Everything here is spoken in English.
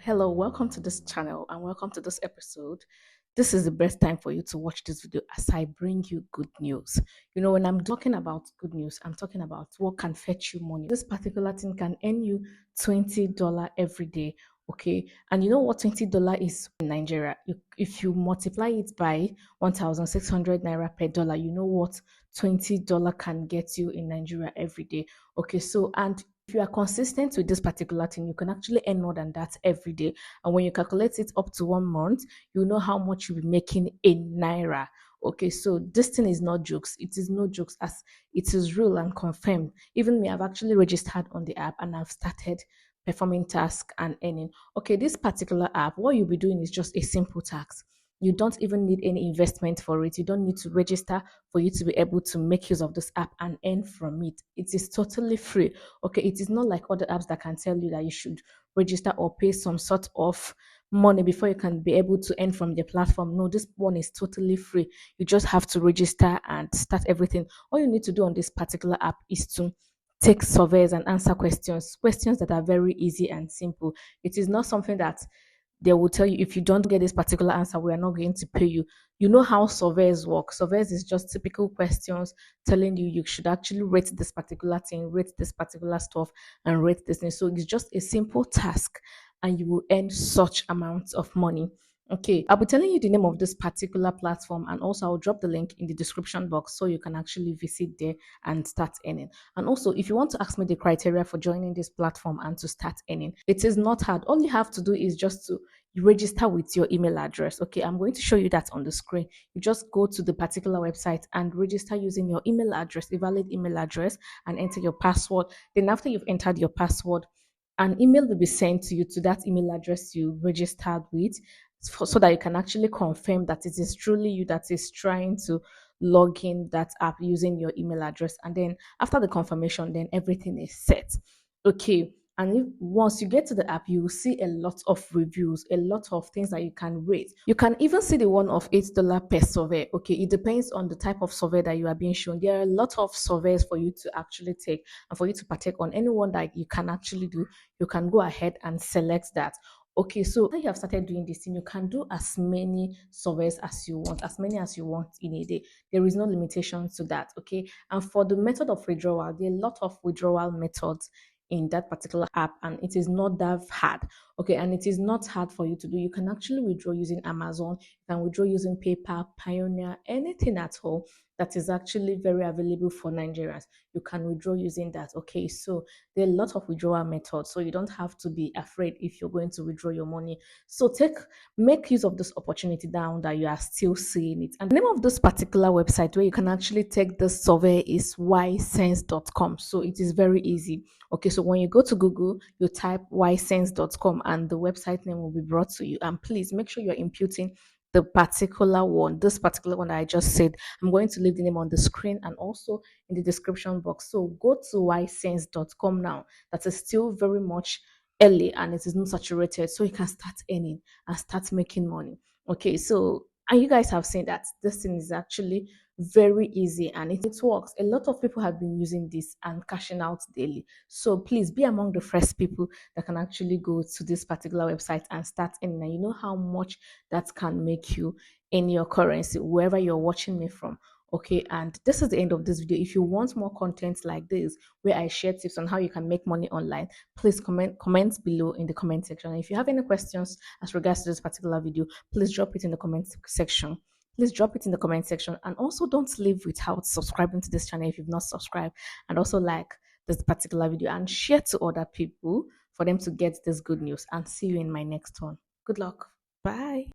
Hello, welcome to this channel and welcome to this episode. This is the best time for you to watch this video as I bring you good news. When I'm talking about good news, I'm talking about what can fetch you money. This particular thing can earn you $20 every day. Okay, and you know what $20 is in Nigeria? If you multiply it by 1,600 naira per dollar, you know what $20 can get you in Nigeria every day. Okay, so and if you are consistent with this particular thing, you can actually earn more than that every day. And when you calculate it up to 1 month, you know how much you'll be making in naira. Okay, so this thing is not jokes. It is no jokes, as it is real and confirmed. Even me, I've actually registered on the app and I've started performing tasks and earning. Okay, this particular app, what you'll be doing is just a simple task. You don't even need any investment for it. You don't need to register for you to be able to make use of this app and earn from it. It is totally free. Okay, it is not like other apps that can tell you that you should register or pay some sort of money before you can be able to earn from the platform. No, this one is totally free. You just have to register and start everything. All you need to do on this particular app is to take surveys and answer questions that are very easy and simple. It is not something that they will tell you, if you don't get this particular answer, we are not going to pay you. You know how surveys work. Surveys is just typical questions telling you should actually rate this particular thing, rate this particular stuff, and rate this thing. So it's just a simple task, and you will earn such amounts of money. Okay, I'll be telling you the name of this particular platform, and also I'll drop the link in the description box so you can actually visit there and start earning. And also, if you want to ask me the criteria for joining this platform and to start earning, it is not hard. All you have to do is just to register with your email address. Okay, I'm going to show you that on the screen. You just go to the particular website and register using your email address, a valid email address, and enter your password. Then after you've entered your password, an email will be sent to you to that email address you registered with, so that you can actually confirm that it is truly you that is trying to log in that app using your email address. And then after the confirmation, then everything is set. Okay, and once you get to the app, you will see a lot of reviews, a lot of things that you can rate. You can even see the one of $8 per survey. Okay, it depends on the type of survey that you are being shown. There are a lot of surveys for you to actually take and for you to partake on. Anyone that you can actually do, you can go ahead and select that. Okay, so when you have started doing this thing, you can do as many surveys as you want, as many as you want in a day. There is no limitation to that. Okay, and for the method of withdrawal, there are a lot of withdrawal methods in that particular app, and it is not that hard. Okay, and it is not hard for you to do. You can actually withdraw using Amazon, you can withdraw using PayPal, Pioneer, anything at all that is actually very available for Nigerians. You can withdraw using that. Okay, so there are a lot of withdrawal methods, so you don't have to be afraid if you're going to withdraw your money. So make use of this opportunity down that you are still seeing it. And the name of this particular website where you can actually take this survey is ysense.com. So it is very easy. Okay, so when you go to Google, you type ysense.com and the website name will be brought to you. And please make sure you're imputing this particular one that I just said. I'm going to leave the name on the screen and also in the description box. So go to ysense.com now. That is still very much early and it is not saturated, so you can start earning and start making money. Okay, so and you guys have seen that this thing is actually very easy and it works. A lot of people have been using this and cashing out daily. So please be among the first people that can actually go to this particular website and start earning. And you know how much that can make you in your currency, wherever you're watching me from. Okay, and this is the end of this video. If you want more content like this, where I share tips on how you can make money online, please comment below in the comment section. And if you have any questions as regards to this particular video, please drop it in the comment section. Please drop it in the comment section. And also don't leave without subscribing to this channel if you've not subscribed. And also like this particular video and share to other people for them to get this good news. And see you in my next one. Good luck. Bye.